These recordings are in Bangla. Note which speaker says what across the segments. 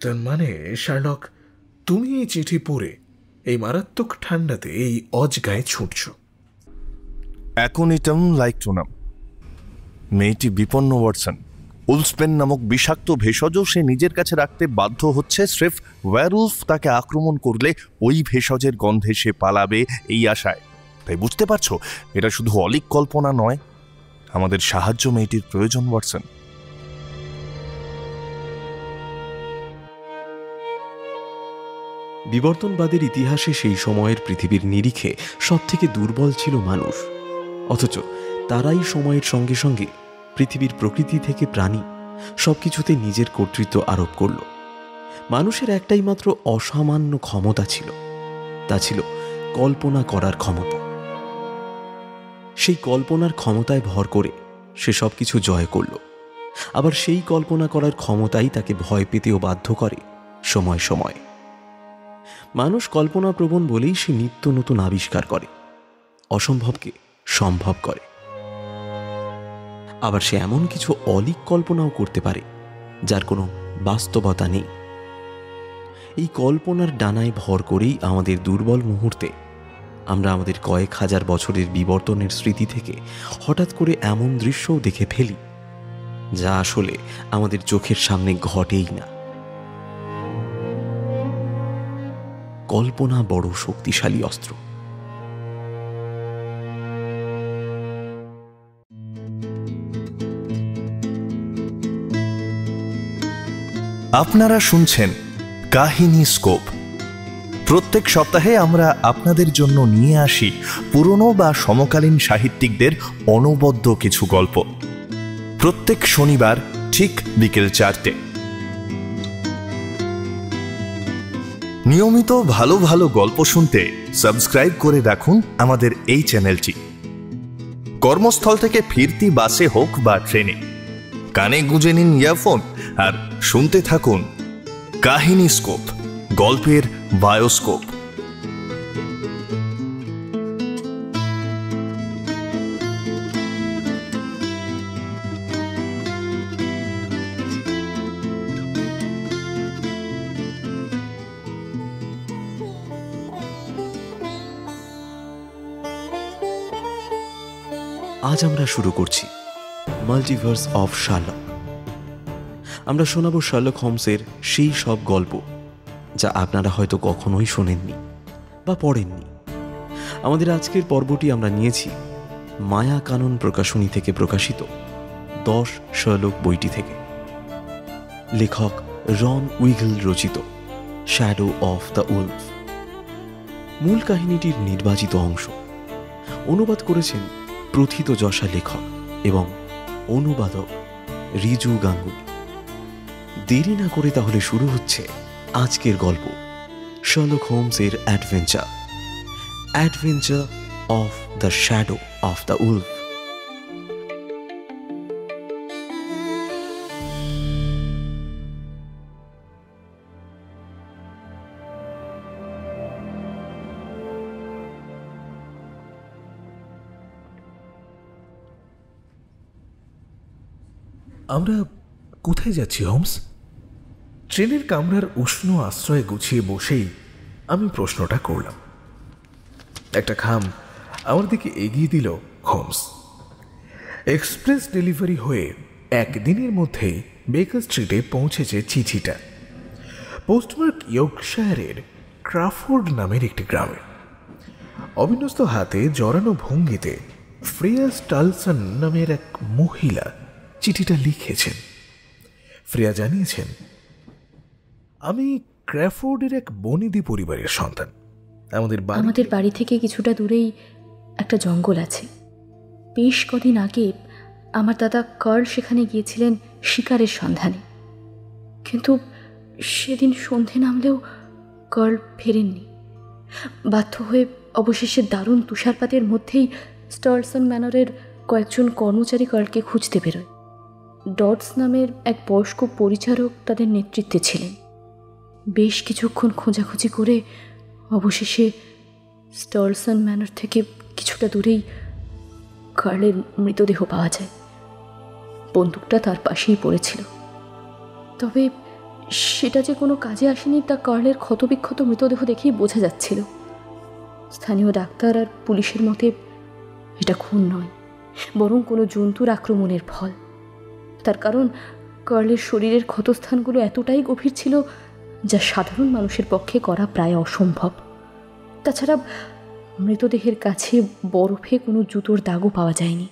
Speaker 1: তার মানে শার্লক, তুমি এই চিঠি পড়ে এই মারাত্মক ঠান্ডাতে এই অজগায়ে ছুটছ।
Speaker 2: অ্যাকোনিটাম লাইকটোনাম, মেয়েটি বিপন্ন ওয়াটসন। উলসপেন নামক বিষাক্ত ভেষজ সে নিজের কাছে রাখতে বাধ্য হচ্ছে স্রেফ ওয়্যারউলফ তাকে আক্রমণ করলে ওই ভেষজের গন্ধে সে পালাবে এই আশায়। তাই বুঝতে পারছো, এটা শুধু অলীক কল্পনা নয়, আমাদের সাহায্য মেয়েটির প্রয়োজন ওয়াটসন।
Speaker 3: বিবর্তনবাদের ইতিহাসে সেই সময়ের পৃথিবীর নিরিখে সবথেকে দুর্বল ছিল মানুষ, অথচ তারাই সময়ের সঙ্গে সঙ্গে পৃথিবীর প্রকৃতি থেকে প্রাণী সবকিছুতে নিজের কর্তৃত্ব আরোপ করল। মানুষের একটাই মাত্র অসামান্য ক্ষমতা ছিল, তা ছিল কল্পনা করার ক্ষমতা। সেই কল্পনার ক্ষমতায় ভর করে সে সবকিছু জয় করল। আবার সেই কল্পনা করার ক্ষমতাই তাকে ভয় পেতেও বাধ্য করে সময় সময়। মানুষ কল্পনাপ্রবণ বলেই সে নিত্য নতুন আবিষ্কার করে, অসম্ভবকে সম্ভব করে। আবার সে এমন কিছু অলীক কল্পনাও করতে পারে যার কোনো বাস্তবতা নেই। এই কল্পনার ডানায় ভর করেই আমাদের দুর্বল মুহূর্তে আমরা আমাদের কয়েক হাজার বছরের বিবর্তনের স্মৃতি থেকে হঠাৎ করে এমন দৃশ্যও দেখে ফেলি যা আসলে আমাদের চোখের সামনে ঘটেই না। কল্পনা বড় শক্তিশালী অস্ত্র।
Speaker 2: আপনারা শুনছেন কাহিনী স্কোপ। প্রত্যেক সপ্তাহে আমরা আপনাদের জন্য নিয়ে আসি পুরনো বা সমকালীন সাহিত্যিকদের অনবদ্য কিছু গল্প। প্রত্যেক শনিবার ঠিক বিকেল 4টে। নিয়মিত ভালো ভালো গল্প শুনতে সাবস্ক্রাইব করে রাখুন আমাদের এই চ্যানেলটি। কর্মস্থল থেকে ফিরতি বাসে হোক বা ট্রেনে, কানে গুঁজে নিন ইয়ারফোন আর শুনতে থাকুন কাহিনী স্কোপ, গল্পের বায়োস্কোপ।
Speaker 3: আজ আমরা শুরু করছি মাল্টিভার্স অফ শার্লক। আমরা শোনাব শার্লক হোমসের সেই সব গল্প যা আপনারা হয়তো কখনোই শোনেননি বা পড়েননি। আমাদের আজকের পর্বটি আমরা নিয়েছি মায়া কানন প্রকাশনী থেকে প্রকাশিত 10 শার্লক বইটি থেকে। লেখক রন উইগল রচিত শ্যাডো অফ দ্য উলফ। মূল কাহিনীটির নির্বাচিত অংশ অনুবাদ করেছেন প্রথিতযশা লেখক এবং অনুবাদক রিজু গাঙ্গুলি। দেরি না করে তাহলে শুরু হচ্ছে আজকের গল্প, শার্লক হোমসের adventure of the shadow of the wolf.
Speaker 1: আমরা কোথায় যাচ্ছি হোমস? ট্রেনের কামরার উষ্ণ আশ্রয়ে গুছিয়ে বসেই আমি প্রশ্নটা করলাম। একটা খাম আমার দিকে এগিয়ে দিল হোমস। এক্সপ্রেস ডেলিভারি হয়ে একদিনের মধ্যেই বেকার স্ট্রিটে পৌঁছেছে চিঠিটা। পোস্টমার্ক ইয়র্কশায়ারের ক্রাফোর্ড নামের একটি গ্রামে। অবিন্যস্ত হাতে জড়ানো ভঙ্গিতে ফ্রেয়া স্টালসন নামের এক মহিলা চিঠিটা লিখেছেন। ফ্রেয়া জানিয়েছেন, আমি ক্র্যাফোর্ডের এক বনেদি পরিবারের সন্তান। আমাদের
Speaker 4: বাড়ি থেকে কিছুটা দূরেই একটা জঙ্গল আছে। বেশ কদিন আগে আমার দাদা কার্ল সেখানে গিয়েছিলেন শিকারের সন্ধানে, কিন্তু সেদিন সন্ধে নামলেও কার্ল ফেরেননি। বাধ্য হয়ে অবশেষে দারুণ তুষারপাতের মধ্যেই স্টালসন ম্যানরের কয়েকজন কর্মচারী কার্লকে খুঁজতে বেরোয়। ডডস নামের এক বয়স্ক পরিচারক তাদের নেতৃত্বে ছিলেন। বেশ কিছুক্ষণ খোঁজাখুঁজি করে অবশেষে স্টালসন ম্যানর থেকে কিছুটা দূরেই কার্লের মৃতদেহ পাওয়া যায়। বন্দুকটা তার পাশেই পড়েছিল। তবে সেটা যে কোনো কাজে আসেনি তা কার্লের ক্ষতবিক্ষত মৃতদেহ দেখেই বোঝা যাচ্ছিল। স্থানীয় ডাক্তার আর পুলিশের মতে এটা খুন নয়, বরং কোনো জন্তুর আক্রমণের ফল। তার কারণ কার্লের শরীরের ক্ষতস্থানগুলো এতটাই গভীর ছিল যা সাধারণ মানুষের পক্ষে করা প্রায় অসম্ভব। তাছাড়া মৃতদেহের কাছে বরফে কোনো জুতোর দাগও পাওয়া যায়নি।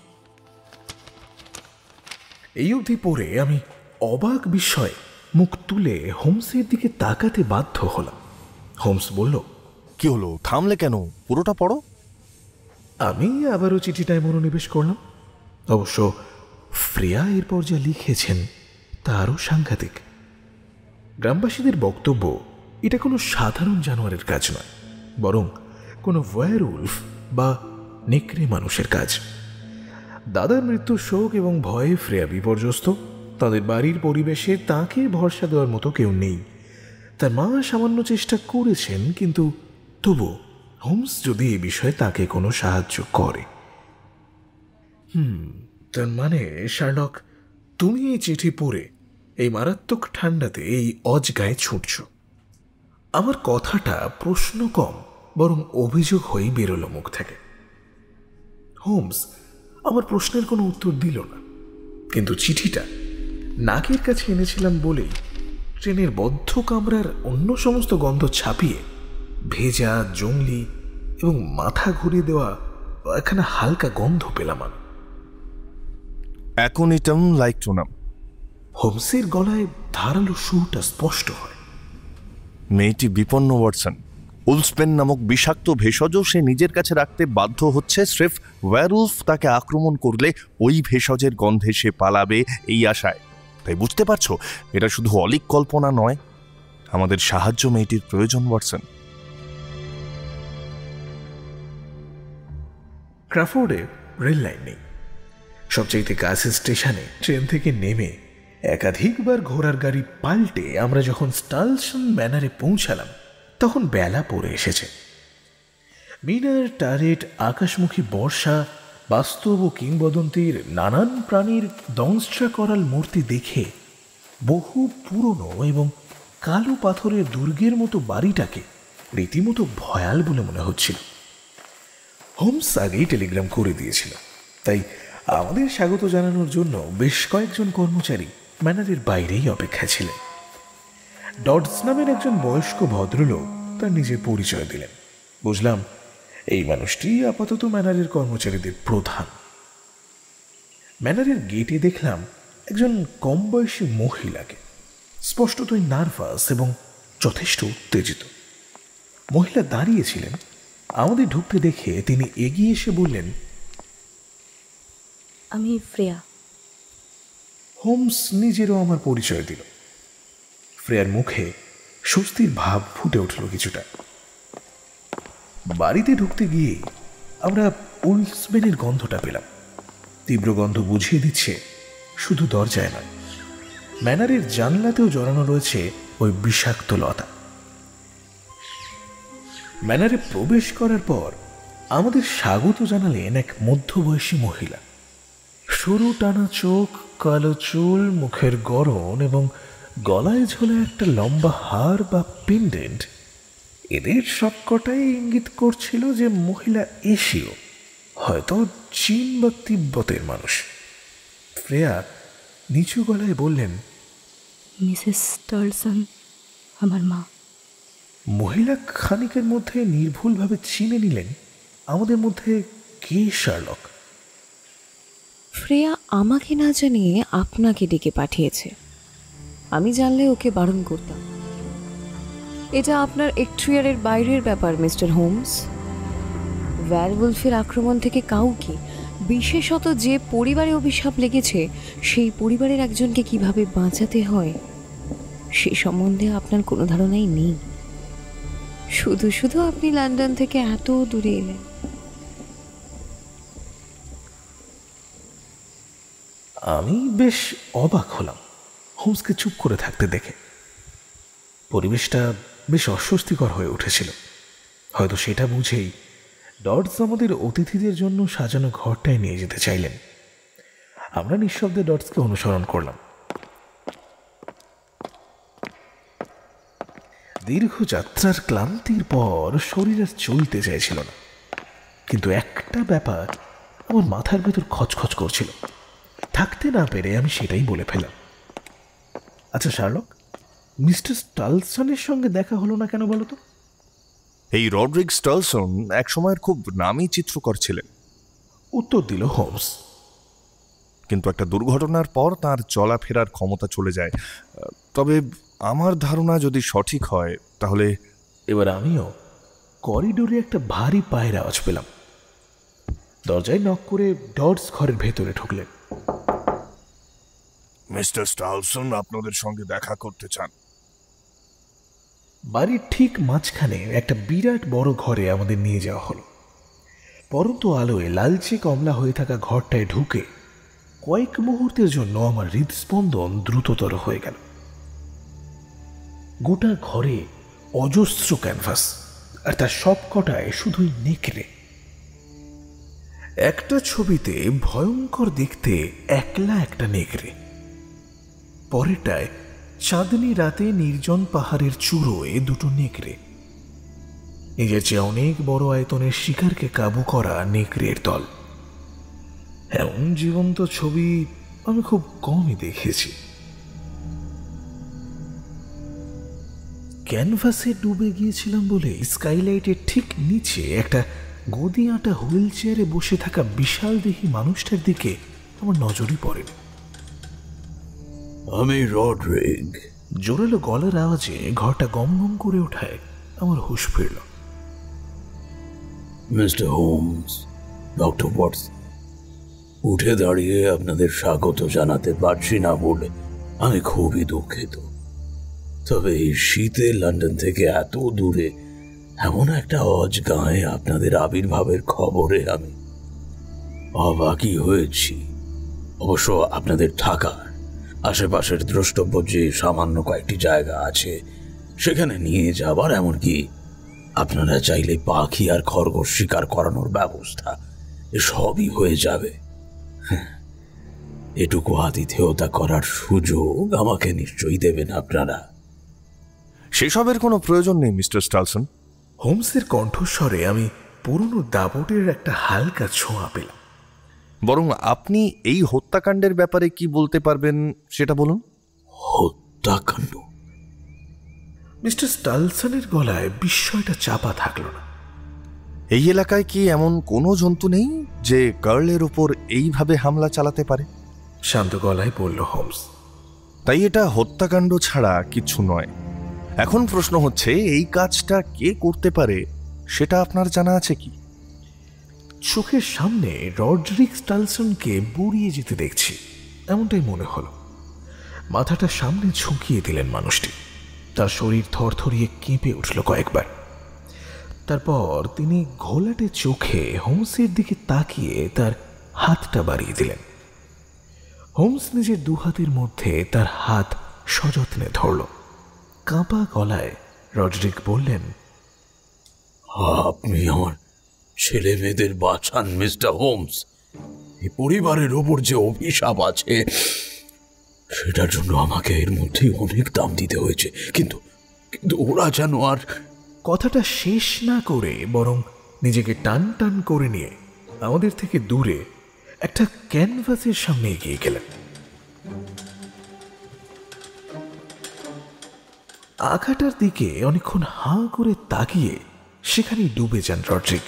Speaker 1: এই অবধি পড়ে আমি অবাক বিস্ময়ে মুখ তুলে হোমসের দিকে তাকাতে বাধ্য হলাম। হোমস বলল,
Speaker 2: কি হলো, থামলে কেন? পুরোটা পড়ো।
Speaker 1: আমি আবারও চিঠিটায় মনোনিবেশ করলাম। অবশ্য ফ্রেয়া এরপর যা লিখেছেন তা আরও সাংঘাতিক। গ্রামবাসীদের বক্তব্য এটা কোনো সাধারণ জানোয়ারের কাজ নয়, বরং কোনো ওয়্যারউলফ বা নেকড়ে মানুষের কাজ। দাদার মৃত্যুর শোক এবং ভয়ে ফ্রেয়া বিপর্যস্ত। তাদের বাড়ির পরিবেশে তাকে ভরসা দেওয়ার মতো কেউ নেই। তার মা সামান্য চেষ্টা করেছেন, কিন্তু তবু হোমস যদি এ বিষয়ে তাকে কোনো সাহায্য করে। তার মানে শার্লক, তুমি এই চিঠি পড়ে এই মারাত্মক ঠান্ডাতে এই অজগায়ে ছুটছ। আমার কথাটা প্রশ্ন কম বরং অভিযোগ হয়েই বেরোলো মুখ থেকে। হোমস আমার প্রশ্নের কোনো উত্তর দিল না, কিন্তু চিঠিটা নাকের কাছে এনেছিলাম বলেই ট্রেনের বদ্ধ কামরার অন্য সমস্ত গন্ধ ছাপিয়ে ভেজা, জংলি এবং মাথা ঘুরিয়ে দেওয়া একখানা হালকা গন্ধ পেলাম আমি।
Speaker 2: অ্যাকোনিটাম লাইকটুনাম।
Speaker 1: হোমসের গলায় ধারালো সুরটা স্পষ্ট হয়।
Speaker 2: মেয়েটি বিপন্ন ওয়াটসন। উলসপেন নামক বিষাক্ত ভেষজ সে নিজের কাছে রাখতে বাধ্য হচ্ছে স্রেফ ওয়্যারউলফ তাকে আক্রমণ করলে ওই ভেষজের গন্ধে সে পালাবে এই আশায়। তাই বুঝতে পারছো, এটা শুধু অলীক কল্পনা নয়, আমাদের সাহায্য মেয়েটির প্রয়োজন ওয়াটসন।
Speaker 1: ক্রাফোর্ডে রেল লাইন নেই। সবচাইতে কাছের স্টেশনে ট্রেন থেকে নেমে একাধিকবার ঘোড়ার গাড়ি পাল্টে আমরা যখন স্টালসন ম্যানারে পৌঁছালাম তখন বেলা পড়ে এসেছে। মিনার, টারেট, আকাশমুখী বর্ষা, বাস্তব ও কিংবদন্তির নানান প্রাণীর দংস্ট্রা করাল মূর্তি দেখে বহু পুরনো এবং কালো পাথরের দুর্গের মতো বাড়িটাকে রীতিমতো ভয়াল বলে মনে হচ্ছিল। হোমস আগেই টেলিগ্রাম করে দিয়েছিল, তাই আমাদের স্বাগত জানানোর জন্য বেশ কয়েকজন কর্মচারী ম্যানারের বাইরেই অপেক্ষা ছিলেন। ডডস নামের একজন বয়স্ক ভদ্রলোক তার নিজের পরিচয় দিলেন। বুঝলাম এই মানুষটি আপাতত ম্যানারের কর্মচারীদের প্রধান। ম্যানারের গেটে দেখলাম একজন কম বয়সী মহিলাকে, স্পষ্টতই নার্ভাস এবং যথেষ্ট উত্তেজিত। মহিলা দাঁড়িয়েছিলেন। আমাদের ঢুকতে দেখে তিনি এগিয়ে এসে বললেন,
Speaker 4: আমি ফ্রেয়া।
Speaker 1: হোমস নিজেরও আমার পরিচয় দিল। ফ্রেয়ার মুখে স্বস্তির ভাব ফুটে উঠল কিছুটা। বাড়িতে ঢুকতে গিয়ে আমরা উলসবেনের গন্ধটা পেলাম। তীব্র গন্ধ বুঝিয়ে দিচ্ছে শুধু দরজায় নয়, ম্যানারের জানলাতেও জড়ানো রয়েছে ওই বিষাক্ত লতা। ম্যানারে প্রবেশ করার পর আমাদের স্বাগত জানালেন এক মধ্যবয়সী মহিলা। সরু টানা চোখ, কালো চুল, মুখের গড়ন এবং গলায় ঝোলা একটা লম্বা হার বা পেন্ডেন্ট, এদের সবকটাই ইঙ্গিত করছিল যে মহিলা এশীয়, হয়তো চীন বা তিব্বতের মানুষ। ফ্রেয়া নিচু গলায় বললেন,
Speaker 4: মিসেস স্টালসন আমার মা।
Speaker 1: মহিলা খানিকের মধ্যে নির্ভুলভাবে চিনে নিলেন আমাদের মধ্যে কে শার্লক।
Speaker 5: ফ্রেয়া আমাকে না জানিয়ে আপনাকে ডেকে পাঠিয়েছে। আমি জানলে ওকে বারণ করতাম। এটা আপনার এক্ট্রিয়ারের বাইরের ব্যাপার মিস্টার হোমস। ওয়্যারউলফের আক্রমণ থেকে কাউকে, বিশেষত যে পরিবারে অভিশাপ লেগেছে সেই পরিবারের একজনকে কিভাবে বাঁচাতে হয় সে সম্বন্ধে আপনার কোনো ধারণাই নেই। শুধু শুধু আপনি লন্ডন থেকে এত দূরে এলেন।
Speaker 1: আমি বেশ অবাক হলাম হোমসকে চুপ করে থাকতে দেখে। পরিবেশটা বেশ অস্বস্তিকর হয়ে উঠেছিল। হয়তো সেটা বুঝেই ডডস আমাদের অতিথিদের জন্য সাজানো ঘরটায় নিয়ে যেতে চাইলেন। আমরা নিঃশব্দে ডডসকে অনুসরণ করলাম। দীর্ঘ যাত্রার ক্লান্তির পর শরীর আর চলতে চাইছিল না, কিন্তু একটা ব্যাপার আমার মাথার ভেতর খচখচ করছিল। থাকতে না পেরে আমি সেটাই বলে ফেলাম, আচ্ছা শার্লক, মিস্টার স্টালসনের সঙ্গে দেখা হলো না কেন বলো তো?
Speaker 2: এই রডরিক স্টালসন একসময়ের খুব নামী চিত্রকর ছিলেন।
Speaker 1: উত্তর দিল হোমস।
Speaker 2: কিন্তু একটা দুর্ঘটনার পর তার চলাফেরার ক্ষমতা চলে যায়। তবে আমার ধারণা যদি সঠিক হয় তাহলে।
Speaker 1: এবার আমিও করিডোরে একটা ভারী পায়ের আওয়াজ পেলাম। দরজায় নক করে ডডস ঘরের ভেতরে ঢুকলেন।
Speaker 2: মিস্টার স্টালসন আপনাদের সঙ্গে দেখা করতে চান।
Speaker 1: বাড়ির ঠিক মাঝখানে একটা বিরাট বড় ঘরে আমাদের নিয়ে যাওয়া হলো। পরন্ত আলোয় লালচে কমলা হয়ে থাকা ঘরটায় ঢুকে কয়েক মুহূর্তের জন্য আমার হৃদস্পন্দন দ্রুততর হয়ে গেল। গোটা ঘরে অজস্র ক্যানভাস, আর তার সব কটায় শুধুই নেকড়ে। একটা ছবিতে ভয়ঙ্কর দেখতে একলা একটা নেকড়ে, পরেরটায় চাঁদনি রাতে নির্জন পাহাড়ের চূড়োয় দুটো নেকড়ে, নিজের চেয়ে অনেক বড় আয়তনের শিকারকে কাবু করা নেকড়ের দল। এমন জীবন্ত ছবি আমি খুব কমই দেখেছি। ক্যানভাসে ডুবে গিয়েছিলাম বলে স্কাইলাইটের ঠিক নিচে একটা গদি আঁটা হুইল চেয়ারে বসে থাকা বিশাল দেহী মানুষটার দিকে আমার নজরই পড়েনি।
Speaker 6: আমি রডরিক।
Speaker 1: জোরালো গলার আওয়াজে ঘরটা গম গম করে ওঠায় আমার হুঁশ ফিরল।
Speaker 6: মিস্টার হোমস, ডক্টর ওয়াটসন, উঠে দাঁড়িয়ে আপনাদের স্বাগত জানাতে পারছি না বলে আমি খুবই দুঃখিত। তবে এই শীতে লন্ডন থেকে এত দূরে এমন একটা অজগাঁয়ে আপনাদের আবির্ভাবের খবরে আমি অবাকই হয়েছি। অবশ্য আপনাদের থাকার আশেপাশের দ্রষ্টব্য যে সামান্য কয়েকটি জায়গা আছে সেখানে নিয়ে যাবার, এমনকি আপনারা চাইলে পাখি আর খরগোশ শিকার করানোর ব্যবস্থা সবই হয়ে যাবে। এটুকু আতিথেয়তা করার সুযোগ আমাকে নিশ্চয়ই দেবেন আপনারা।
Speaker 2: সেসবের কোনো প্রয়োজন নেই মিস্টার স্টালসন।
Speaker 1: হোমসের কণ্ঠস্বরে আমি পুরনো দাপটের একটা হালকা ছোঁয়া পেলাম।
Speaker 2: বরং আপনি এই হত্যাকাণ্ডের ব্যাপারে কি বলতে পারবেন সেটা বলুন।
Speaker 6: হত্যাকাণ্ড?
Speaker 1: মিস্টার স্টালসনের গলায় বিস্ময়টা চাপা থাকলো না।
Speaker 2: এই এলাকায় কি এমন কোনো জন্তু নেই যে কার্লের ওপর এইভাবে হামলা চালাতে পারে?
Speaker 1: শান্ত গলায় বলল হোমস।
Speaker 2: তাই এটা হত্যাকাণ্ড ছাড়া কিছু নয়। এখন প্রশ্ন হচ্ছে, এই কাজটা কে করতে পারে সেটা আপনার জানা আছে কি?
Speaker 1: চোখের সামনে রডরিক স্টালসনকে বুড়িয়ে যেতে দেখছি এমনটাই মনে হলো। মাথাটা সামনে ঝুঁকিয়ে দিলেন মানুষটি। তার শরীর থরথরিয়ে কেঁপে উঠল কয়েকবার। তারপর তিনি ঘোলাটে চোখে হোমসের দিকে তাকিয়ে তার হাতটা বাড়িয়ে দিলেন। হোমস নিজের দু হাতের মধ্যে তার হাত সযত্নে ধরল। কাঁপা গলায় রডরিক বললেন,
Speaker 6: আপনি আমার ছেলে মেয়েদের বাঁচান মিস্টার হোমস। এই পরিবারের ওপর যে অভিশাপ আছে সেটার জন্য আমাকে এর মধ্যেই অনেক দাম দিতে হয়েছে, কিন্তু ওরা যেন আর।
Speaker 1: কথাটা শেষ না করে বরং নিজেকে টান টান করে নিয়ে আমাদের থেকে দূরে একটা ক্যানভাসের সামনে এগিয়ে গেলেন। আঁকাটার দিকে অনেকক্ষণ হাঁ করে তাকিয়ে সেখানেই ডুবে যান রডরিক।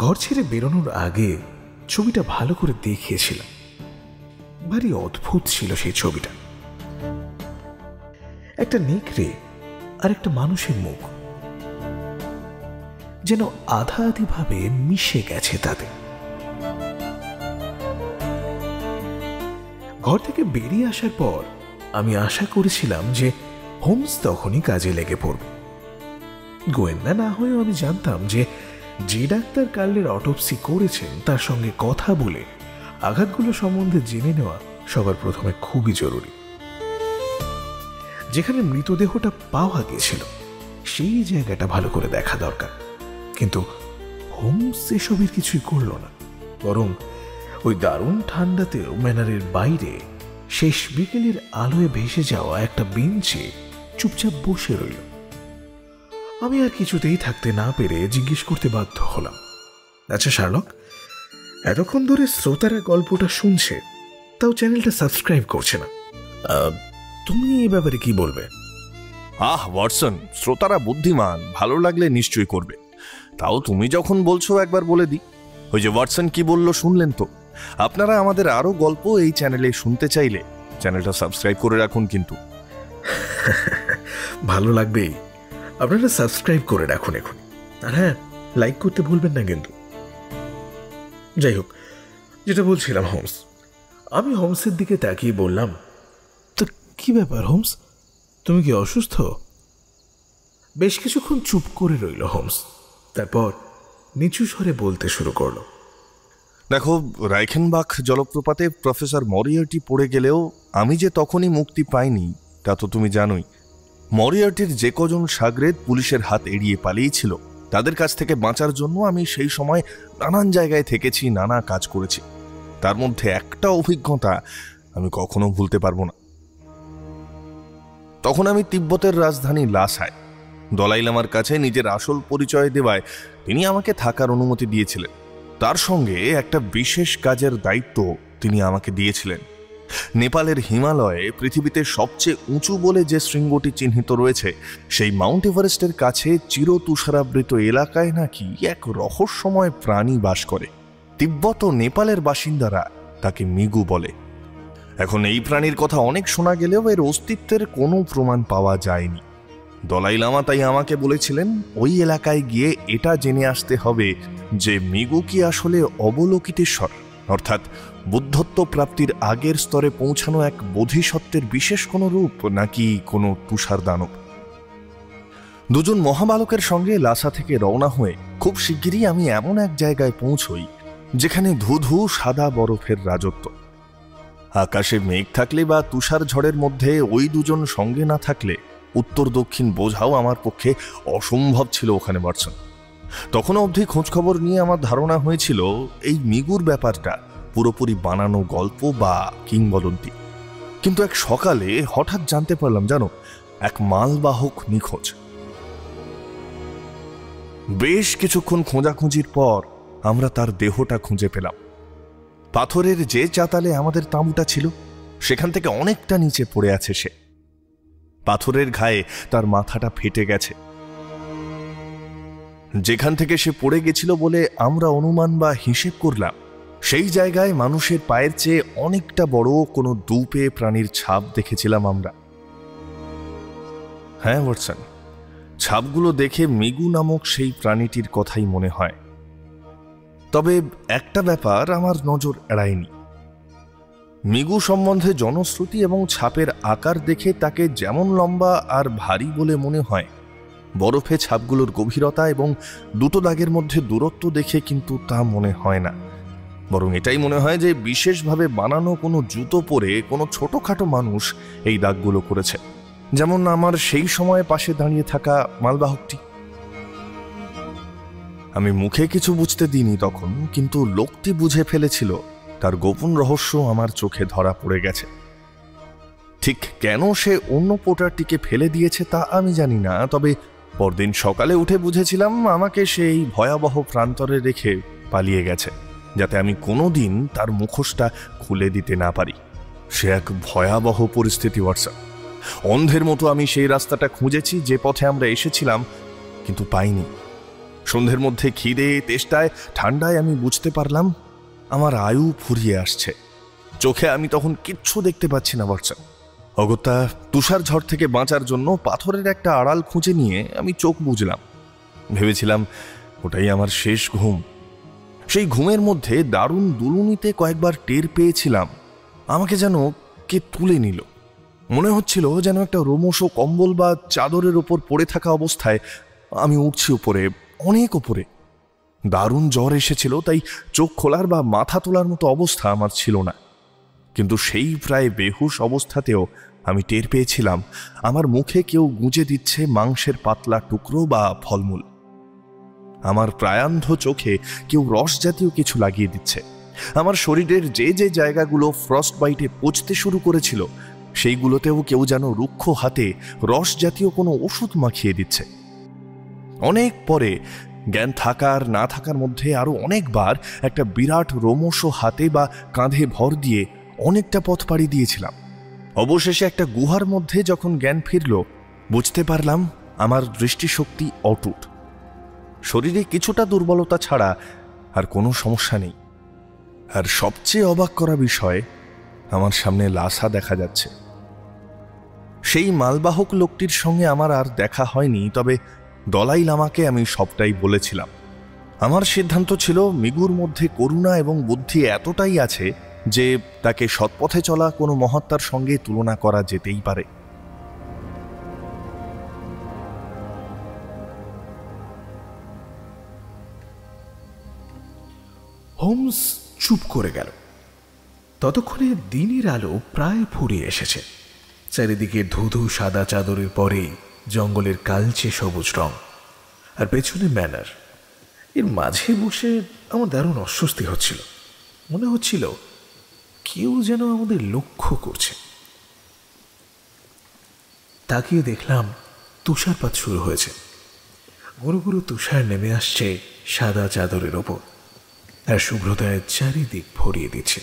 Speaker 1: ঘর ছেড়ে বেরোনোর আগে ছবিটা ভালো করে দেখিয়েছিলাম। ভারী অদ্ভুত ছিল সেই ছবিটা। একটা নেকড়ে আর একটা মানুষের মুখ যেন আধা আধি ভাবে মিশে গেছে তাতে। ঘর থেকে বেরিয়ে আসার পর আমি আশা করেছিলাম যে হোমস তখনই কাজে লেগে পড়বে। গোয়েন্দা না হয়েও আমি জানতাম যে ডাক্তার কার্লের অটোপসি করেছেন তার সঙ্গে কথা বলে আঘাতগুলো সম্বন্ধে জেনে নেওয়া সবার প্রথমে খুবই জরুরি। যেখানে মৃতদেহটা পাওয়া গেছিল সেই জায়গাটা ভালো করে দেখা দরকার। কিন্তু হোমস এসবের কিছুই করল না, বরং ওই দারুণ ঠান্ডাতেও ম্যানারের বাইরে শেষ বিকেলের আলোয় ভেসে যাওয়া একটা বেঞ্চে চুপচাপ বসে রইল। আমি আর কিছুতেই থাকতে না পেরে জিজ্ঞেস করতে বাধ্য হলাম, আচ্ছা শার্লক, এতক্ষণ ধরে শ্রোতারা গল্পটা শুনছে, তাও চ্যানেলটা সাবস্ক্রাইব করছে না, তুমি এই ব্যাপারে কি বলবে?
Speaker 2: ওয়াটসন, শ্রোতারা বুদ্ধিমান, ভালো লাগলে নিশ্চয়ই করবে। তাও তুমি যখন বলছো একবার বলে দিই। ওই যে ওয়াটসন কি বলল শুনলেন তো? আপনারা আমাদের আরো গল্প এই চ্যানেলে শুনতে চাইলে চ্যানেলটা সাবস্ক্রাইব করে রাখুন। কিন্তু
Speaker 1: ভালো লাগবেই, আপনারা সাবস্ক্রাইব করে রাখুন এখন। আর হ্যাঁ, লাইক করতে ভুলবেন না কিন্তু। যাই হোক, যেটা বলছিলাম, হোমস। আমি হোমসের দিকে তাকিয়ে বললাম, তো কি ব্যাপার হোমস, তুমি কি অসুস্থ? বেশ কিছুক্ষণ চুপ করে রইল হোমস, তারপর নিচু স্বরে বলতে শুরু করলো,
Speaker 2: দেখো, রাইখেনবাখ জলপ্রপাতে প্রফেসর মরিয়ার্টি পড়ে গেলেও আমি যে তখনই মুক্তি পাইনি তা তো তুমি জানোই। মরিয়ার্টির যে কজন শাগরেদ পুলিশের হাত এড়িয়ে পালিয়েছিল, তাদের কাছ থেকে বাঁচার জন্য আমি সেই সময় নানান জায়গায় থেকেছি, নানা কাজ করেছি। তার মধ্যে একটা অভিজ্ঞতা আমি কখনো ভুলতে পারবো না। তখন আমি তিব্বতের রাজধানী লাসায় দলাই লামার কাছে নিজের আসল পরিচয় দেওয়ায় তিনি আমাকে থাকার অনুমতি দিয়েছিলেন। তার সঙ্গে একটা বিশেষ কাজের দায়িত্ব তিনি আমাকে দিয়েছিলেন। নেপালের হিমালয়ে পৃথিবীতে সবচেয়ে উঁচু বলে যে শৃঙ্গটি চিহ্নিত রয়েছে, সেই মাউন্ট এভারেস্টের কাছে চিরতুষারাবৃত এলাকায় নাকি এক রহস্যময় প্রাণী বাস করে। তিব্বত ও নেপালের বাসিন্দারা তাকে মিগু বলে। এখন এই প্রাণীর কথা অনেক শোনা গেলেও এর অস্তিত্বের কোনো প্রমাণ পাওয়া যায়নি। দলাই লামা তাই আমাকে বলেছিলেন ওই এলাকায় গিয়ে এটা জেনে আসতে হবে যে মিগু কি আসলে অবলোকিতেশ্বর, অর্থাৎ বুদ্ধত্ব প্রাপ্তির আগের স্তরে পৌঁছানো এক বোধিসত্ত্বের বিশেষ কোনো রূপ, নাকি কোনো তুষার দানব। দুজন মহাবালকের সঙ্গে লাসা থেকে রওনা হয়ে খুব শিগগিরই আমি এমন এক জায়গায় পৌঁছই যেখানে ধুধু সাদা বরফের রাজত্ব। আকাশে মেঘ থাকলে বা তুষার ঝড়ের মধ্যে ওই দুজন সঙ্গে না থাকলে উত্তর দক্ষিণ বোঝাও আমার পক্ষে অসম্ভব ছিল ওখানে ওয়াটসন। তখন অবধি খোঁজখবর নিয়ে আমার ধারণা হয়েছিল এই মিগুর ব্যাপারটা পুরোপুরি বানানো গল্প বা কিংবদন্তি। কিন্তু এক সকালে হঠাৎ জানতে পারলাম, জানো, এক মালবাহক নিখোঁজ। বেশ কিছুক্ষণ খোঁজাখুঁজির পর আমরা তার দেহটা খুঁজে পেলাম। পাথরের যে চাতালে আমাদের তাঁবুটা ছিল সেখান থেকে অনেকটা নিচে পড়ে আছে সে। পাথরের ঘায়ে তার মাথাটা ফেটে গেছে। যেখান থেকে সে পড়ে গেছিল বলে আমরা অনুমান বা হিসেব করলাম, সেই জায়গায় মানুষের পায়ের চেয়ে অনেকটা বড় কোনো দুপে প্রাণীর ছাপ দেখেছিলাম আমরা। হ্যাঁ ওয়াটসন, ছাপগুলো দেখে মিগু নামক সেই প্রাণীটির কথাই মনে হয়। তবে একটা ব্যাপার আমার নজর এড়ায়নি। মিগু সম্বন্ধে জনশ্রুতি এবং ছাপের আকার দেখে তাকে যেমন লম্বা আর ভারী বলে মনে হয়, বরফে ছাপগুলোর গভীরতা এবং দুটো দাগের মধ্যে দূরত্ব দেখে কিন্তু তা মনে হয় না। বরং এটাই মনে হয় যে বিশেষভাবে বানানো কোনো জুতো পরে কোনো ছোটখাটো মানুষ এই দাগগুলো করেছে, যেমন আমার সেই সময় পাশে দাঁড়িয়ে থাকা মালবাহকটি। আমি মুখে কিছু বুঝতে দিইনি তখন, কিন্তু লোকটি বুঝে ফেলেছিল তার গোপন রহস্য আমার চোখে ধরা পড়ে গেছে। ঠিক কেন সে অন্য পোটারটিকে ফেলে দিয়েছে তা আমি জানি না, তবে পরদিন সকালে উঠে বুঝেছিলাম আমাকে সেই ভয়াবহ প্রান্তরে রেখে পালিয়ে গেছে, যাতে আমি কোনোদিন তার মুখোশটা খুলে দিতে না পারি। সে এক ভয়াবহ পরিস্থিতি ওয়াটসন। অন্ধের মতো আমি সেই রাস্তাটা খুঁজেছি যে পথে আমরা এসেছিলাম, কিন্তু পাইনি। সন্ধ্যের মধ্যে খিদে, তেষ্টায়, ঠান্ডায় আমি বুঝতে পারলাম আমার আয়ু ফুরিয়ে আসছে। চোখে আমি তখন কিচ্ছু দেখতে পাচ্ছি না ওয়াটসন। অগত্যা তুষার ঝড় থেকে বাঁচার জন্য পাথরের একটা আড়াল খুঁজে নিয়ে আমি চোখ বুজলাম। ভেবেছিলাম ওটাই আমার শেষ ঘুম। সেই ঘুমের মধ্যে দারুণ দুলুনিতে কয়েকবার টের পেয়েছিলাম আমাকে যেন কে তুলে নিল। মনে হচ্ছিল যেন একটা রোমশ কম্বল বা চাদরের ওপর পড়ে থাকা অবস্থায় আমি উঠছি উপরে, অনেক উপরে। দারুণ জ্বর এসেছিল, তাই চোখ খোলার বা মাথা তোলার মতো অবস্থা আমার ছিল না। কিন্তু সেই প্রায় বেহুশ অবস্থাতেও আমি টের পেয়েছিলাম আমার মুখে কেউ গুঁজে দিচ্ছে মাংসের পাতলা টুকরো বা ফলমূল। আমার প্রায়ান্ধ চোখে কেউ রস জাতীয় কিছু লাগিয়ে দিচ্ছে, আমার শরীরের যে যে জায়গাগুলো ফ্রস্ট বাইটে পচতে শুরু করেছিল সেইগুলোতেও কেউ যেন রুক্ষ হাতে রস জাতীয় কোনো ওষুধ মাখিয়ে দিচ্ছে। অনেক পরে জ্ঞান থাকার না থাকার মধ্যে আরো অনেকবার একটা বিরাট রোমশ হাতে বা কাঁধে ভর দিয়ে অনেকটা পথ পাড়ি দিয়েছিলাম। অবশেষে একটা গুহার মধ্যে যখন জ্ঞান ফিরল, বুঝতে পারলাম আমার দৃষ্টিশক্তি অটুট। শরীরে কিছুটা দুর্বলতা ছাড়া আর কোনো সমস্যা নেই। আর সবচেয়ে অবাক করা বিষয়, আমার সামনে লাসা দেখা যাচ্ছে। সেই মালবাহক লোকটির সঙ্গে আমার আর দেখা হয়নি, তবে দলাই লামাকে আমি সবটাই বলেছিলাম। আমার সিদ্ধান্ত ছিল মিগুর মধ্যে করুণা এবং বুদ্ধি এতটাই আছে যে তাকে সৎপথে চলা কোনো মহাত্মার সঙ্গে তুলনা করা যেতেই পারে।
Speaker 1: হোমস চুপ করে গেল। ততক্ষণে দিনের আলো প্রায় ফুরিয়ে এসেছে। চারিদিকে ধুধু সাদা চাদরের পরেই জঙ্গলের কালচে সবুজ রং, আর পেছনে ম্যানার। এর মাঝে বসে আমার দারুণ অস্বস্তি হচ্ছিল। মনে হচ্ছিল কেউ যেন আমাদের লক্ষ্য করছে। তাকিয়ে দেখলাম তুষারপাত শুরু হয়েছে। গুরু গুরু তুষার নেমে আসছে সাদা চাদরের ওপর, আর শুভ্রতায় চারিদিক ভরিয়ে দিচ্ছে।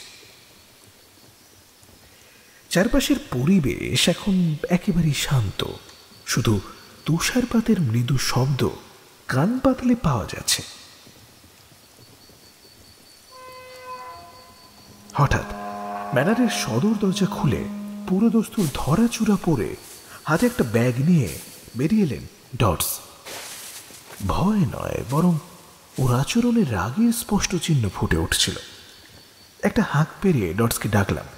Speaker 1: চারপাশের পরিবেশ এখন একেবারেই শান্ত, শুধু তুষারপাতের মৃদু শব্দ কান পাতলে পাওয়া যাচ্ছে। হঠাৎ ম্যানারের সদর দরজা খুলে পুরো দস্তুর ধরাচূড়া পরে হাতে একটা ব্যাগ নিয়ে বেরিয়ে এলেন ডটস। ভয় নয়, বরং ওর আচরণে রাগের স্পষ্ট চিহ্ন ফুটে উঠছিল। একটা হাঁক পেরিয়ে ডটসকে ডাকলাম।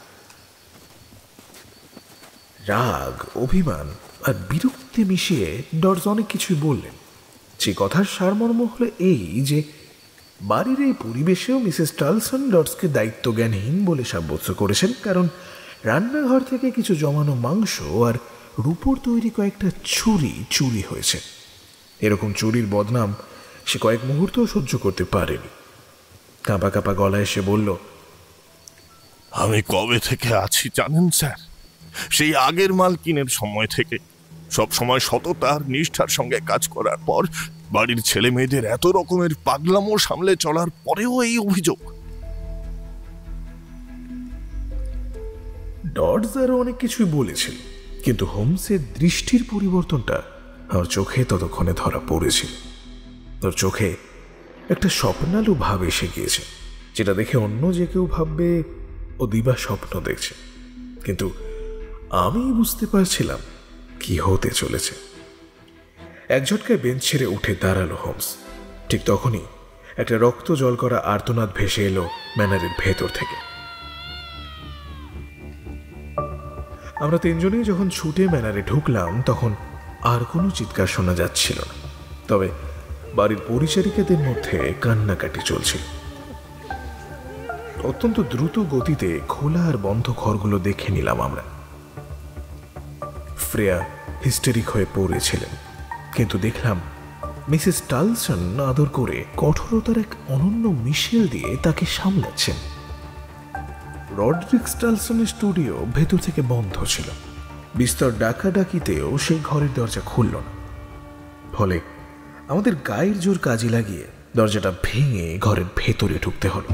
Speaker 1: রাগ, অভিমান আর বিরক্তি মিশিয়ে ডটস অনেক কিছুই বললেন। যে কথার সারমর্ম হলো এই যে বাড়ির এই পরিবেশেও মিসেস টালসন ডটসকে দায়িত্বজ্ঞানহীন বলে সাব্যস্ত করেছেন, কারণ রান্নাঘর থেকে কিছু জমানো মাংস আর রূপোর তৈরি কয়েকটা ছুরি চুরি হয়েছে। এরকম চুরির বদনাম সে কয়েক মুহূর্তও সহ্য করতে পারেনি। কাঁপা কাঁপা গলায় সে বলল,
Speaker 2: আমি কবে থেকে আছি জানেন স্যার? সেই আগের মালকিনের সময় থেকে। সব সময় সততার নিষ্ঠার সঙ্গে কাজ করার পর বাড়ির ছেলে মেয়েদের এত রকমের পাগলামো সামলে চলার পরেও এই অভিযোগ।
Speaker 1: ডটস আরো অনেক কিছুই বলেছিল, কিন্তু হোমসের দৃষ্টির পরিবর্তনটা আমার চোখে ততক্ষণে ধরা পড়েছিল। তোর চোখে একটা স্বপ্নালু ভাব এসে গিয়েছে, যেটা দেখে অন্য যে কেউ ভাববে ও দিবা স্বপ্ন দেখছে, কিন্তু আমি বুঝতে পারছিলাম কি হতে চলেছে। এক ঝটকায় বেঞ্চ ছেড়ে উঠে দাঁড়ালো হোমস। ঠিক তখনই একটা রক্ত জল করা আর্তনাদ ভেসে এলো ম্যানারের ভেতর থেকে। আমরা তিনজনেই যখন ছুটে ম্যানারে ঢুকলাম, তখন আর কোনো চিৎকার শোনা যাচ্ছিল না, তবে বাড়ির পরিচারিকাদের মধ্যে কান্নাকাটি চলছিল। অত্যন্ত দ্রুত গতিতে খোলা আর বন্ধ ঘরগুলো দেখে নিলাম আমরা। ফ্রেয়া হিস্টেরিক হয়ে পড়েছিলেন, কিন্তু দেখলাম মিসেস টালসন আদর করে কঠোরতার এক অনন্য মিশেল দিয়ে তাকে সামলাচ্ছেন। রডরিক টালসনের স্টুডিও ভেতর থেকে বন্ধ ছিল। বিস্তর ডাকাডাকিতেও সেই ঘরের দরজা খুলল না, ফলে আমাদের গায়ের জোর কাজে লাগিয়ে দরজাটা ভেঙে ঘরের ভেতরে ঢুকতে হলো।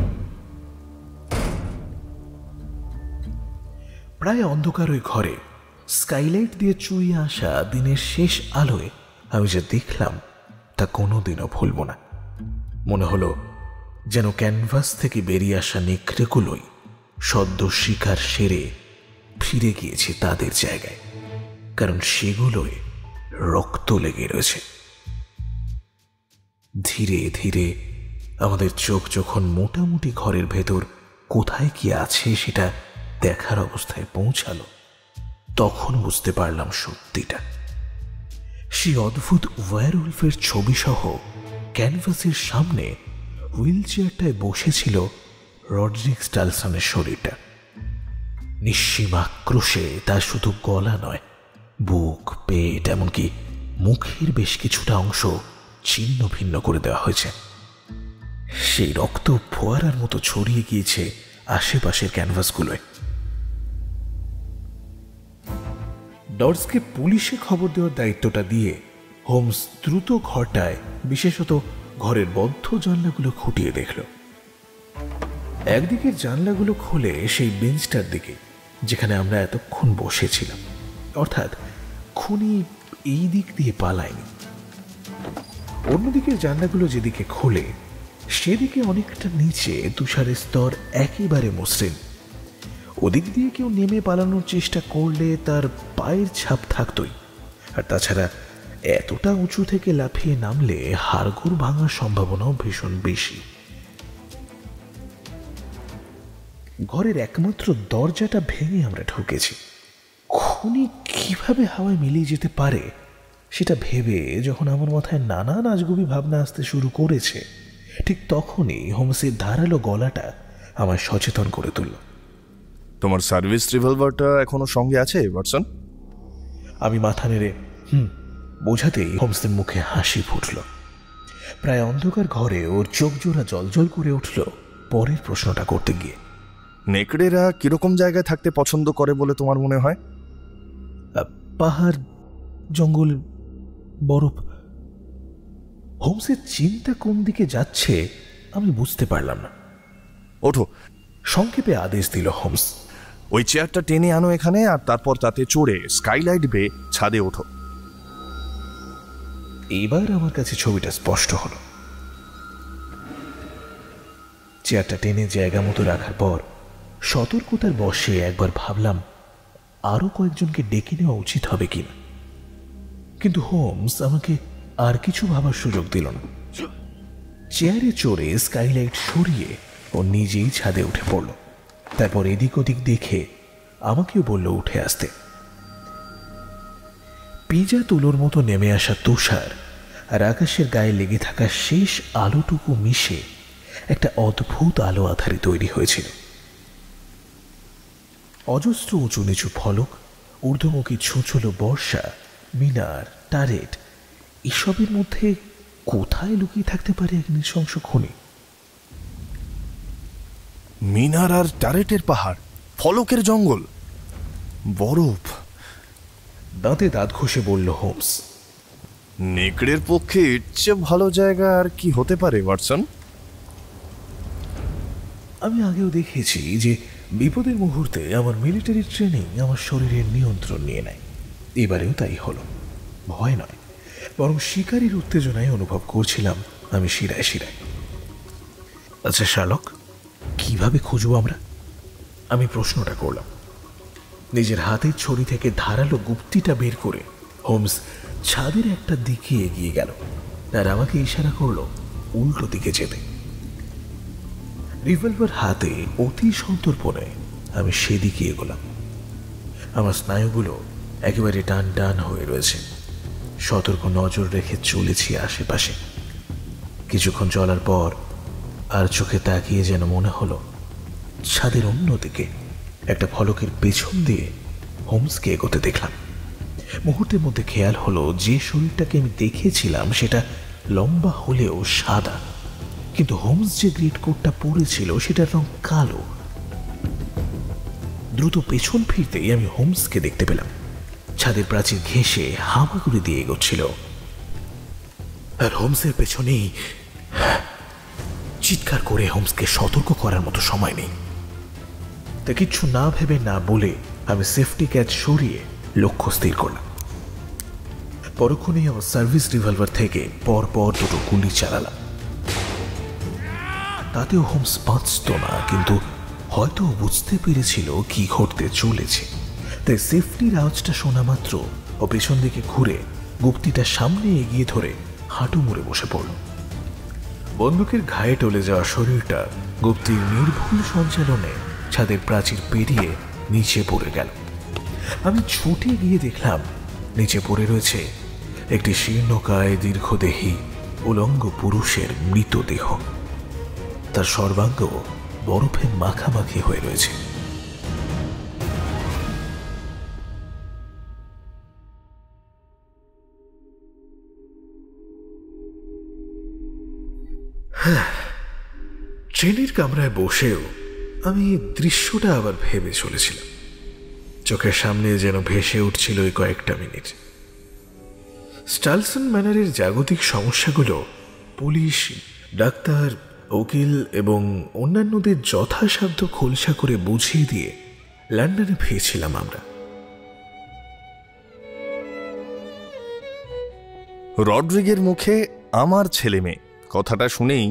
Speaker 1: প্রায় অন্ধকার ওই ঘরে স্কাইলাইট দিয়ে চুইয়ে আসা দিনের শেষ আলোয় আমি যা দেখলাম তা কোনোদিনও ভুলব না। মনে হলো যেন ক্যানভাস থেকে বেরিয়ে আসা নেকড়েগুলোই সদ্য শিকার সেরে ফিরে গিয়েছে তাদের জায়গায়, কারণ সেগুলোয় রক্ত লেগে রয়েছে। ধীরে ধীরে আমাদের চোখ যখন মোটামুটি ঘরের ভেতর কোথায় কি আছে সেটা দেখার অবস্থায় পৌঁছালো, তখন বুঝতে পারলাম সত্যিটা। সেই অদ্ভুত ওয়্যারউলফের ছবি সহ ক্যানভাসের সামনে হুইল চেয়ারটায় বসেছিল রডরিক টালসনের শরীরটা। নিঃসীম আক্রোশে তার শুধু গলা নয়, বুক, পেট, এমনকি মুখের বেশ কিছুটা অংশ ছিন্ন ভিন্ন করে দেওয়া হয়েছে। সেই রক্ত ফোয়ারার মতো ছড়িয়ে গিয়েছে আশেপাশের ক্যানভাসগুলোয়। ডর্সকে পুলিশে খবর দেওয়ার দায়িত্বটা দিয়ে হোমস দ্রুত ঘরটায়, বিশেষত ঘরের বদ্ধ জানলাগুলো খুঁটিয়ে দেখল। একদিকের জানলাগুলো খুলে সেই বেঞ্চটার দিকে যেখানে আমরা এতক্ষণ বসেছিলাম, অর্থাৎ খুনি এই দিক দিয়ে পালায়নি। অন্যদিকের জানলাগুলো যেদিকে খোলে সেদিকে অনেকটা নিচে তুষারের স্তর একেবারে মসৃণ। ওদিক দিয়ে কেউ নেমে পালানোর চেষ্টা করলে তার পায়ের ছাপ থাকতই, আর তাছাড়া এতটা উঁচু থেকে লাফিয়ে নামলে হাড়গোড় ভাঙার সম্ভাবনাও ভীষণ বেশি। ঘরের একমাত্র দরজাটা ভেঙে আমরা ঢুকেছি। খুনি কিভাবে হাওয়ায় মিলিয়ে যেতে পারে সেটা ভেবে যখন আমার মাথায় নানান আজগুবি ভাবনা আসতে শুরু করেছে, ঠিক তখনই হোমসের ধারালো গলাটা আমায় সচেতন করে তুলল।
Speaker 2: তোমার সার্ভিস রিভলভারটা এখনো সঙ্গে আছে ওয়াটসন?
Speaker 1: আমি মাথা নেড়ে বোঝাতেই হোমসের মুখে হাসি ফুটল। প্রায় অন্ধকার ঘরে ওর চোখ জোড়া জলজল করে উঠল পরের প্রশ্নটা করতে গিয়ে।
Speaker 2: নেকড়েরা কিরকম জায়গায় থাকতে পছন্দ করে বলে তোমার মনে হয়?
Speaker 1: পাহাড়, জঙ্গল, বরফ। হোমসের চিন্তা কোন দিকে যাচ্ছে আমি বুঝতে পারলাম না।
Speaker 2: ওঠো,
Speaker 1: সংক্ষেপে আদেশ দিল হোমস।
Speaker 2: ওই চেয়ারটা টেনে আনো এখানে, আর তারপর তাতে চড়ে স্কাইলাইট বেয়ে ছাদে ওঠো।
Speaker 1: এবার আমার কাছে ছবিটা স্পষ্ট হলো। চেয়ারটা টেনে জায়গা মতো রাখার পর সতর্কতার বশে একবার ভাবলাম আরো কয়েকজনকে ডেকে নেওয়া উচিত হবে কিনা, কিন্তু হোমস আমাকে আর কিছু ভাবার সুযোগ দিল না। চেয়ারে চড়ে স্কাইলাইট সরিয়ে ও নিজেই ছাদে উঠে পড়ল। তারপর এদিক ওদিক দেখে আমাকেও বলল উঠে আসতে। পিজা তুলোর মতো নেমে আসা তুষার আর আকাশের গায়ে লেগে থাকা শেষ আলোটুকু মিশে একটা অদ্ভুত আলো আধারে তৈরি হয়েছিল। অজস্র উঁচু নিচু ফলক, ঊর্ধ্বমুখী ছুঁচলো বর্ষা, মিনার, টারেট, এসবের মধ্যে কোথায় লুকিয়ে থাকতে পারে এক নৃশংস খুনি?
Speaker 2: মিনার আর টারেটের পাহাড়, ফলকের জঙ্গল, বরফ।
Speaker 1: দাঁতে দাঁত ঘষে বলল হোমস।
Speaker 2: নেকড়ের পক্ষে এর চেয়ে ভালো জায়গা আর কি হতে পারে ওয়াটসন?
Speaker 1: আমি আগেও দেখেছি যে বিপদের মুহূর্তে আমার মিলিটারি ট্রেনিং আমার শরীরের নিয়ন্ত্রণ নিয়ে নেয়। এবারেও তাই হলো। ভয় নয়, বরং শিকারীর উত্তেজনায় অনুভব করছিলাম আমি শিরায় শিরায়। আচ্ছা শার্লক, কিভাবে খুঁজবো আমরা? আমি প্রশ্নটা করলাম। নিজের হাতের ছড়ি থেকে ধারালো গুপ্তিটা বের করে হোমস ছাদের একটা দিকে এগিয়ে গেল, আর আমাকে ইশারা করলো উল্টো দিকে যেতে। রিভলভার হাতে অতি সন্তর্পণে আমি সেদিকে এগোলাম। আমার স্নায়ুগুলো একেবারে টান টান হয়ে রয়েছে। সতর্ক নজর রেখে চলেছি আশেপাশে। কিছুক্ষণ চলার পর আর চোখে তাকিয়ে যেন মনে হলো ছাদের অন্যদিকে একটা ফলকের পেছন দিয়ে হোমসকে এগোতে দেখলাম। মুহূর্তের মধ্যে খেয়াল হলো যে শরীরটাকে আমি দেখেছিলাম সেটা লম্বা হলেও সাদা, কিন্তু হোমস যে গ্রেড কোটটা পরেছিল সেটার রং কালো। দ্রুত পেছন ফিরতেই আমি হোমসকে দেখতে পেলাম ছাদের প্রাচীর ঘেঁষে হামাগুড়ি দিয়ে এগোচ্ছিল, আর হোমসের পেছনেই। চিৎকার করে হোমসকে সতর্ক করার মতো সময় নেই। তা কিচ্ছু না ভেবে না বলে আমি সেফটি ক্যাচ সরিয়ে লক্ষ্য স্থির করলাম। পরক্ষণেই আমার সার্ভিস রিভলভার থেকে পরপর দুটো গুলি চালালাম। তাতেও হোমস বাঁচত না, কিন্তু হয়তো বুঝতে পেরেছিল কি ঘটতে চলেছে। তাই সেফটির আওয়াজটা শোনা মাত্র ও পেছন দিকে ঘুরে গুপ্তিটা সামনে এগিয়ে ধরে হাঁটু মুড়ে বসে পড়ল। বন্দুকের ঘায়ে টলে যাওয়া শরীরটা গুপ্তির নির্ভুল সঞ্চালনে ছাদের প্রাচীর পেরিয়ে নিচে পড়ে গেল। আমি ছুটে গিয়ে দেখলাম নিচে পড়ে রয়েছে একটি শীর্ণকায় দীর্ঘদেহী উলঙ্গ পুরুষের মৃতদেহ। তার সর্বাঙ্গ বরফে মাখামাখি হয়ে রয়েছে। ট্রেনের কামরায় বসেও আমি দৃশ্যটা আবার ভেবে চলেছিলাম। চোখের সামনে যেন ভেসে উঠছিল ওই কয়েকটা মিনিট। স্টালসন ম্যানারের জাগতিক সমস্যাগুলো পুলিশ, ডাক্তার, উকিল এবং অন্যান্যদের যথাসাধ্য খোলসা করে বুঝিয়ে দিয়ে লন্ডনে ফিরছিলাম আমরা।
Speaker 2: রড্রিগের মুখে আমার ছেলে মেয়ে কথাটা শুনেই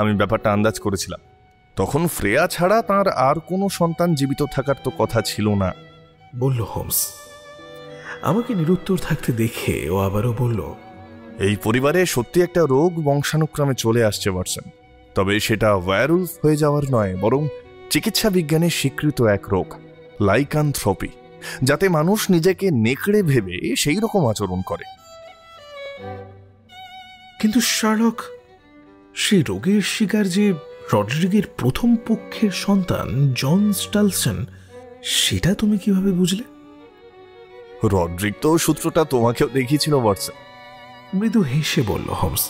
Speaker 2: আমি ব্যাপারটা আন্দাজ করেছিলাম। তখন ফ্রেয়া ছাড়া তার আর কোনো সন্তান জীবিত থাকার তো কথা ছিল না,
Speaker 1: বলল হোমস। আমাকে নিরুত্তর থাকতে দেখে ও আবারও বলল,
Speaker 2: এই পরিবারে সত্যি একটা রোগ বংশানুক্রমে চলে আসছে ওয়াটসন। তবে সেটা ওয়্যারউলফ হয়ে যাওয়ার নয়, বরং চিকিৎসা বিজ্ঞানের স্বীকৃত এক রোগ, লাইকানথ্রপি, যাতে মানুষ নিজেকে নেকড়ে ভেবে সেই রকম আচরণ করে।
Speaker 1: কিন্তু শার্লক, সেই রোগের শিকার যে রড্রিগের প্রথম পক্ষের সন্তান জন স্টালসন, সেটা তুমি কিভাবে বুঝলে?
Speaker 2: রড্রিগ তো সূত্রটা তোমাকেও দেখিয়েছিল ওয়াটসন,
Speaker 1: মৃদু হেসে বলল হোমস।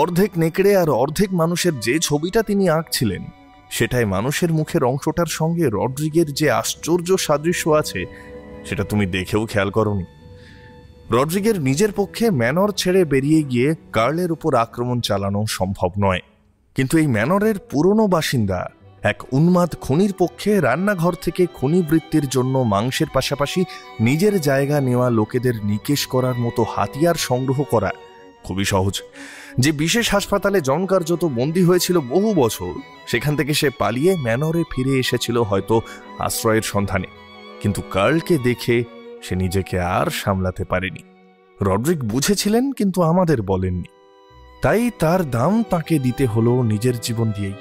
Speaker 2: অর্ধেক নেকড়ে আর অর্ধেক মানুষের যে ছবিটা তিনি আঁকছিলেন, সেটাই মানুষের মুখের অংশটার সঙ্গে রড্রিগের যে আশ্চর্য সাদৃশ্য আছে সেটা তুমি দেখেও খেয়াল করোনি। রড্রিগের নিজের পক্ষে ম্যানর ছেড়ে বেরিয়ে গিয়ে কার্লের উপর আক্রমণ চালানো সম্ভব নয়, কিন্তু এই ম্যানরের পুরনো বাসিন্দা এক উন্মাদ খুনির পক্ষে রান্নাঘর থেকে খুনি বৃত্তির জন্য মাংসের পাশাপাশি নিজের জায়গা নেওয়া লোকেদের নিকেশ করার মতো হাতিয়ার সংগ্রহ করা খুবই সহজ। যে বিশেষ হাসপাতালে জন কার্যত বন্দী হয়েছিল বহু বছর, সেখান থেকে সে পালিয়ে ম্যানরে ফিরে এসেছিল হয়তো আশ্রয়ের সন্ধানে, কিন্তু কার্লকে দেখে সে নিজেকে আর সামলাতে পারেনি। রড্রিগ বুঝেছিলেন কিন্তু আমাদের বলেননি, তাই তার দাম তাকে দিতে হলো নিজের জীবন দিয়েই।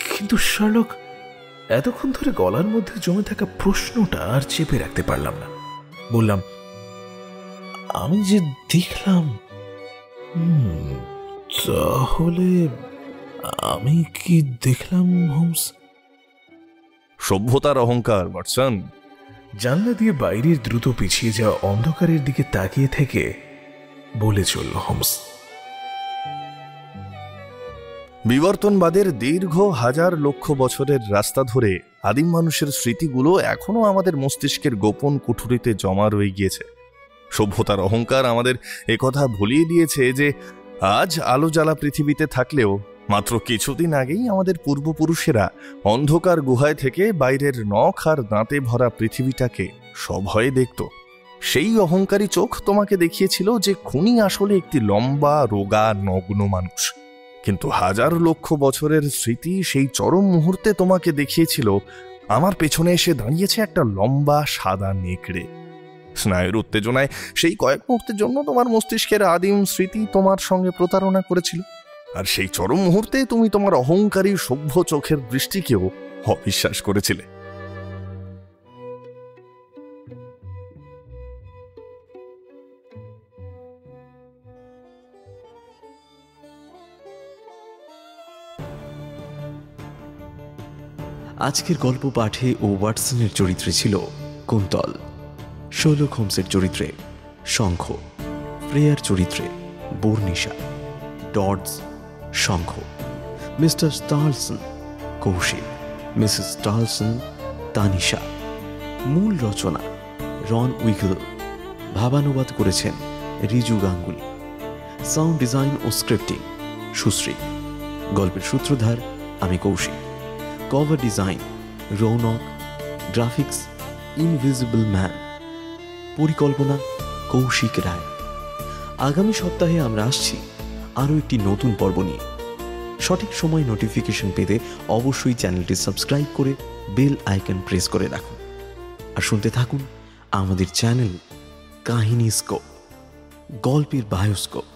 Speaker 1: কিন্তু শার্লক, এতক্ষণ ধরে গলার মধ্যে জমে থাকা প্রশ্নটা আর চেপে রাখতে পারলাম না। বললাম, আমি যে দেখলাম, তাহলে আমি কি দেখলাম হোমস?
Speaker 2: সভ্যতার অহংকার ওয়াটসন।
Speaker 1: জানলা দিয়ে বাইরের দ্রুত পিছিয়ে যাওয়া অন্ধকারের দিকে তাকিয়ে থেকে বলে চলল হোমস।
Speaker 2: বিবর্তনবাদের দীর্ঘ হাজার লক্ষ বছরের রাস্তা ধরে আদিম মানুষের স্মৃতিগুলো এখনো আমাদের মস্তিষ্কের গোপন কুঠুরিতে জমা রয়ে গিয়েছে। সভ্যতার অহংকার আমাদের একথা ভুলিয়ে দিয়েছে যে আজ আলো জ্বালা পৃথিবীতে থাকলেও মাত্র কিছুদিন আগেই আমাদের পূর্বপুরুষেরা অন্ধকার গুহায় থেকে বাইরের নখ আর দাঁতে ভরা পৃথিবীটাকে সভয়ে দেখত। সেই অহংকারী চোখ তোমাকে দেখিয়েছিল যে খুনি আসলে একটি লম্বা, রোগা, নগ্ন মানুষ, কিন্তু হাজার লক্ষ বছরের স্মৃতি সেই চরম মুহূর্তে তোমাকে দেখিয়েছিল আমার পেছনে এসে দাঁড়িয়েছে একটা লম্বা সাদা নেকড়ে। স্নায়ুর উত্তেজনায় সেই কয়েক মুহূর্তের জন্য তোমার মস্তিষ্কের আদিম স্মৃতি তোমার সঙ্গে প্রতারণা করেছিল, আর সেই চরম মুহূর্তে তুমি তোমার অহংকারী সভ্য চোখের দৃষ্টিকেও অবিশ্বাস করেছিলে।
Speaker 3: আজকের গল্প পাঠে ও ওয়াটসনের চরিত্রে ছিল কুন্তল, শার্লক হোমসের চরিত্রে শঙ্খ, ফ্রেয়ার চরিত্রে Barnisha, Dodds Shankha, Mister Stalson Koushik, Mrs Stalson Tanisha. মূল রচনা রন উইগল, ভাবানুবাদ করেছেন রিজু গাঙ্গুলি, সাউন্ড ডিজাইন ও স্ক্রিপ্টিং সুশ্রী, গল্পের সূত্রধার আমি Koushik, cover design Rounak, graphics invisible man, পরিকল্পনা কৌশিক রায়। আগামী সপ্তাহে আমরা আসছি আরও একটি নতুন পর্ব নিয়ে। সঠিক সময় নোটিফিকেশন পেতে অবশ্যই চ্যানেলটি সাবস্ক্রাইব করে বেল আইকন প্রেস করে রাখুন, আর শুনতে থাকুন আমাদের চ্যানেল কাহিনী স্কোপ, গল্পের বায়োস্কোপ।